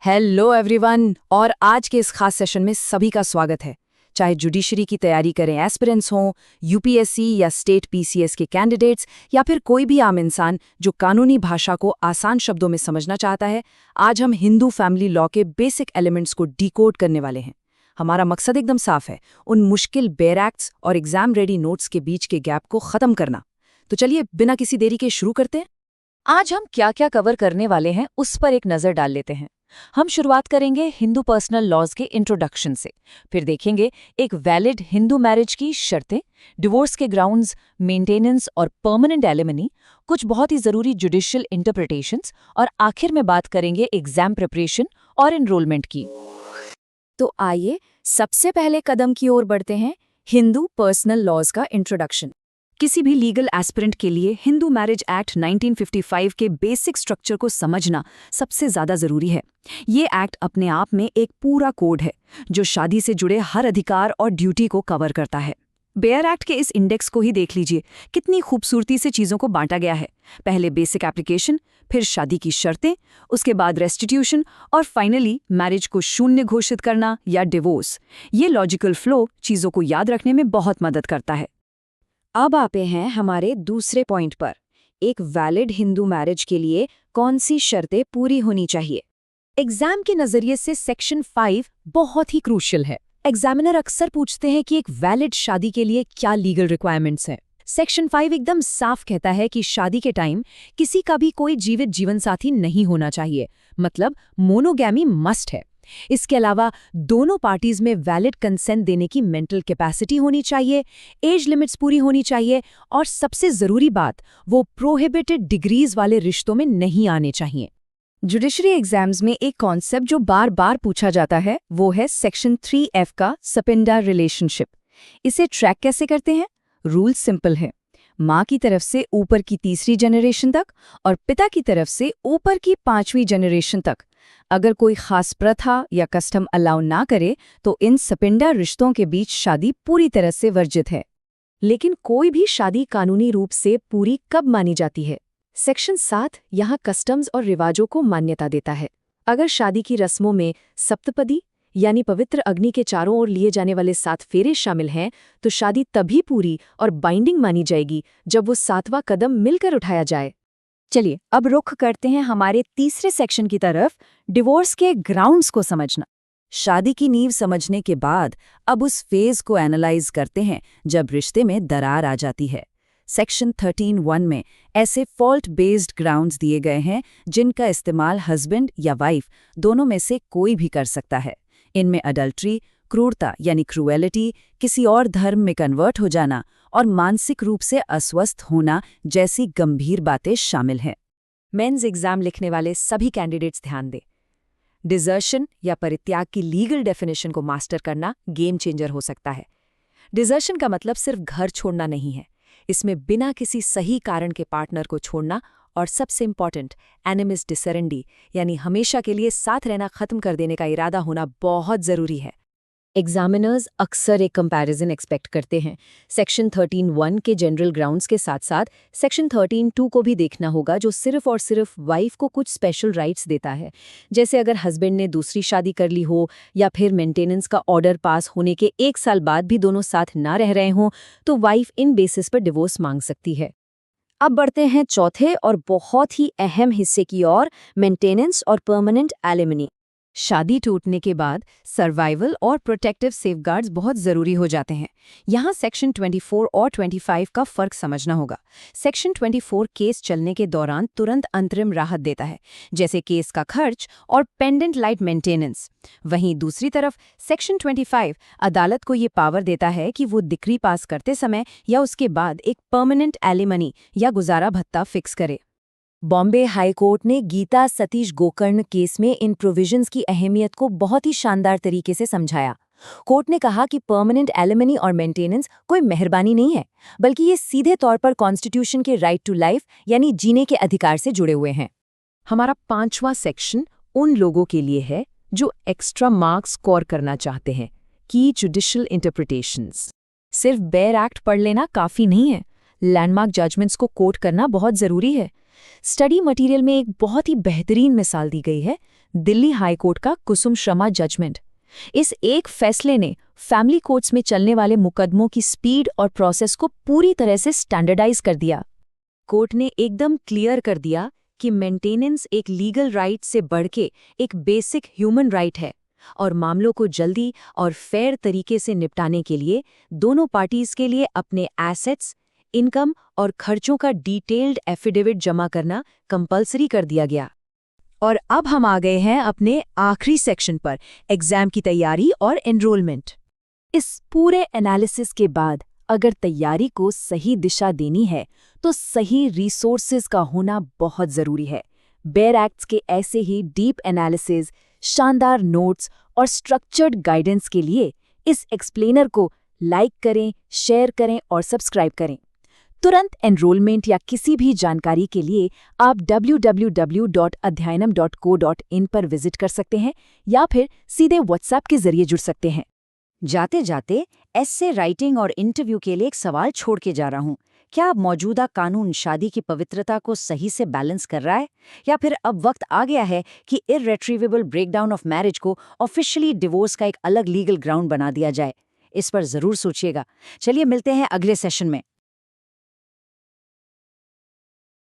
Hello everyone, और आज के इस खास सेशन में सभी का स्वागत है। चाहे जुडिशरी की तैयारी करें एस्पिरेंट्स हों, यूपीएससी या स्टेट पीसीएस के कैंडिडेट्स, या फिर कोई भी आम इंसान जो कानूनी भाषा को आसान शब्दों में समझना चाहता है, आज हम हिंदू फैमिली लॉ के बेसिक एलिमेंट्स को डिकोड करने वाले हैं। हमारा मकसद एकदम साफ है, उन मुश्किल बेयर एक्ट्स और एग्जाम रेडी नोट्स के बीच के गैप को खत्म करना। तो चलिए बिना किसी देरी के शुरू करते हैं। आज हम क्या क्या कवर करने वाले हैं उस पर एक नजर डाल लेते हैं। हम शुरुआत करेंगे हिंदू पर्सनल लॉज के इंट्रोडक्शन से, फिर देखेंगे एक वैलिड हिंदू मैरिज की शर्तें, डिवोर्स के ग्राउंड्स, मेंटेनेंस और परमानेंट एलिमनी, कुछ बहुत ही जरूरी जुडिशियल इंटरप्रिटेशंस, और आखिर में बात करेंगे एग्जाम प्रिपरेशन और एनरोलमेंट की। तो आइए सबसे पहले कदम की ओर बढ़ते हैं, हिंदू पर्सनल लॉज का इंट्रोडक्शन। किसी भी लीगल एस्पिरेंट के लिए हिंदू मैरिज एक्ट 1955 के बेसिक स्ट्रक्चर को समझना सबसे ज्यादा जरूरी है। ये एक्ट अपने आप में एक पूरा कोड है जो शादी से जुड़े हर अधिकार और ड्यूटी को कवर करता है। बेयर एक्ट के इस इंडेक्स को ही देख लीजिए, कितनी खूबसूरती से चीजों को बांटा गया है। पहले बेसिक एप्लीकेशन, फिर शादी की शर्तें, उसके बाद रेस्टिट्यूशन, और फाइनली मैरिज को शून्य घोषित करना या डिवोर्स। ये लॉजिकल फ्लो चीजों को याद रखने में बहुत मदद करता है। अब आते हैं हमारे दूसरे पॉइंट पर, एक वैलिड हिंदू मैरिज के लिए कौन सी शर्तें पूरी होनी चाहिए। एग्जाम के नजरिए से सेक्शन 5 बहुत ही क्रूशियल है। एग्जामिनर अक्सर पूछते हैं कि एक वैलिड शादी के लिए क्या लीगल रिक्वायरमेंट्स हैं। सेक्शन 5 एकदम साफ कहता है कि शादी के टाइम किसी का भी कोई जीवित जीवनसाथी नहीं होना चाहिए, मतलब मोनोगैमी मस्ट है। इसके अलावा दोनों पार्टीज में वैलिड कंसेंट देने की मेंटल कैपेसिटी होनी चाहिए, एज लिमिट्स पूरी होनी चाहिए, और सबसे जरूरी बात, वो प्रोहिबिटेड डिग्रीज वाले रिश्तों में नहीं आने चाहिए। जुडिशरी एग्जाम्स में एक कॉन्सेप्ट जो बार बार पूछा जाता है वो है सेक्शन 3F का सपिंडा रिलेशनशिप। इसे ट्रैक कैसे करते हैं? रूल सिंपल है, माँ की तरफ से ऊपर की तीसरी जनरेशन तक और पिता की तरफ से ऊपर की 5वीं जनरेशन तक। अगर कोई खास प्रथा या कस्टम अलाउ ना करे तो इन सपिंडा रिश्तों के बीच शादी पूरी तरह से वर्जित है। लेकिन कोई भी शादी कानूनी रूप से पूरी कब मानी जाती है? सेक्शन 7 यहाँ कस्टम्स और रिवाजों को मान्यता देता है। अगर शादी की रस्मों में सप्तपदी यानी पवित्र अग्नि के चारों ओर लिए जाने वाले 7 फेरे शामिल हैं, तो शादी तभी पूरी और बाइंडिंग मानी जाएगी जब वो 7वां कदम मिलकर उठाया जाए। चलिए अब रुख करते हैं हमारे तीसरे सेक्शन की तरफ, डिवोर्स के ग्राउंड्स को समझना। शादी की नींव समझने के बाद अब उस फेज को एनालाइज करते हैं जब रिश्ते में दरार आ जाती है। सेक्शन 13(1) में ऐसे फॉल्ट बेस्ड ग्राउंड्स दिए गए हैं जिनका इस्तेमाल हस्बैंड या वाइफ दोनों में से कोई भी कर सकता है। इनमें अडल्ट्री, क्रूरता यानी क्रूएलिटी, किसी और धर्म में कन्वर्ट हो जाना और मानसिक रूप से अस्वस्थ होना जैसी गंभीर बातें शामिल हैं। मेंस एग्जाम लिखने वाले सभी कैंडिडेट्स ध्यान दें। डिजर्शन या परित्याग की लीगल डेफिनेशन को मास्टर करना गेम चेंजर हो सकता है। डिजर्शन का मतलब सिर्फ घर छोड़ना नहीं है, इसमें बिना किसी सही कारण के पार्टनर को छोड़ना, और सबसे इम्पॉर्टेंट, एनिमिस डिसरेंडी यानी हमेशा के लिए साथ रहना खत्म कर देने का इरादा होना बहुत जरूरी है। एग्जामिनर्स अक्सर एक कंपैरिजन एक्सपेक्ट करते हैं। सेक्शन 13(1) के जनरल ग्राउंड्स के साथ साथ सेक्शन 13(2) को भी देखना होगा, जो सिर्फ और सिर्फ वाइफ को कुछ स्पेशल राइट्स देता है। जैसे अगर हस्बैंड ने दूसरी शादी कर ली हो, या फिर मेंटेनेंस का ऑर्डर पास होने के 1 साल बाद भी दोनों साथ ना रह रहे हों, तो वाइफ इन बेसिस पर डिवोर्स मांग सकती है। अब बढ़ते हैं चौथे और बहुत ही अहम हिस्से की ओर, मेंटेनेंस और परमानेंट एलिमनी। शादी टूटने के बाद सर्वाइवल और प्रोटेक्टिव सेफगार्ड्स बहुत ज़रूरी हो जाते हैं। यहाँ सेक्शन 24 और 25 का फ़र्क समझना होगा। सेक्शन 24 केस चलने के दौरान तुरंत अंतरिम राहत देता है, जैसे केस का खर्च और पेंडेंट लाइट मेंटेनेंस। वहीं दूसरी तरफ सेक्शन 25 अदालत को ये पावर देता है कि वो डिक्री पास करते समय या उसके बाद एक परमानेंट एलिमनी या गुजारा भत्ता फिक्स करे। बॉम्बे हाई कोर्ट ने गीता सतीश गोकर्ण केस में इन प्रोविजंस की अहमियत को बहुत ही शानदार तरीके से समझाया। कोर्ट ने कहा कि परमानेंट एलिमनी और मेंटेनेंस कोई मेहरबानी नहीं है, बल्कि ये सीधे तौर पर कॉन्स्टिट्यूशन के राइट टू लाइफ यानी जीने के अधिकार से जुड़े हुए हैं। हमारा 5वां सेक्शन उन लोगों के लिए है जो एक्स्ट्रा मार्क्स स्कोर करना चाहते हैं, की जुडिशियल इंटरप्रिटेशंस। सिर्फ बेयर एक्ट पढ़ लेना काफ़ी नहीं है, लैंडमार्क जजमेंट्स को कोट करना बहुत ज़रूरी है। स्टडी मटेरियल में एक बहुत ही बेहतरीन मिसाल दी गई है, दिल्ली हाई कोर्ट का कुसुम शर्मा जजमेंट। इस एक फैसले ने फैमिली कोर्ट्स में चलने वाले मुकदमों की स्पीड और प्रोसेस को पूरी तरह से स्टैंडर्डाइज कर दिया। कोर्ट ने एकदम क्लियर कर दिया कि मेंटेनेंस एक लीगल राइट से बढ़ के एक बेसिक ह्यूमन राइट है, और मामलों को जल्दी और फेयर तरीके से निपटाने के लिए दोनों पार्टीज के लिए अपने एसेट्स, इनकम और खर्चों का डिटेल्ड एफिडेविट जमा करना कंपलसरी कर दिया गया। और अब हम आ गए हैं अपने आखिरी सेक्शन पर, एग्जाम की तैयारी और एनरोलमेंट। इस पूरे एनालिसिस के बाद अगर तैयारी को सही दिशा देनी है तो सही रिसोर्सेज का होना बहुत ज़रूरी है। बेयर एक्ट्स के ऐसे ही डीप एनालिसिस, शानदार नोट्स और स्ट्रक्चर्ड गाइडेंस के लिए इस एक्सप्लेनर को लाइक करें, शेयर करें और सब्सक्राइब करें। तुरंत एनरोलमेंट या किसी भी जानकारी के लिए आप www.adhyayanam.co.in पर विजिट कर सकते हैं या फिर सीधे व्हाट्सएप के जरिए जुड़ सकते हैं। जाते जाते एस्से राइटिंग और इंटरव्यू के लिए एक सवाल छोड़ के जा रहा हूँ। क्या अब मौजूदा कानून शादी की पवित्रता को सही से बैलेंस कर रहा है, या फिर अब वक्त आ गया है कि इर्रेट्रीवेबल ब्रेकडाउन ऑफ मैरिज को ऑफिशियली डिवोर्स का एक अलग लीगल ग्राउंड बना दिया जाए? इस पर जरूर सोचिएगा। चलिए मिलते हैं अगले सेशन में।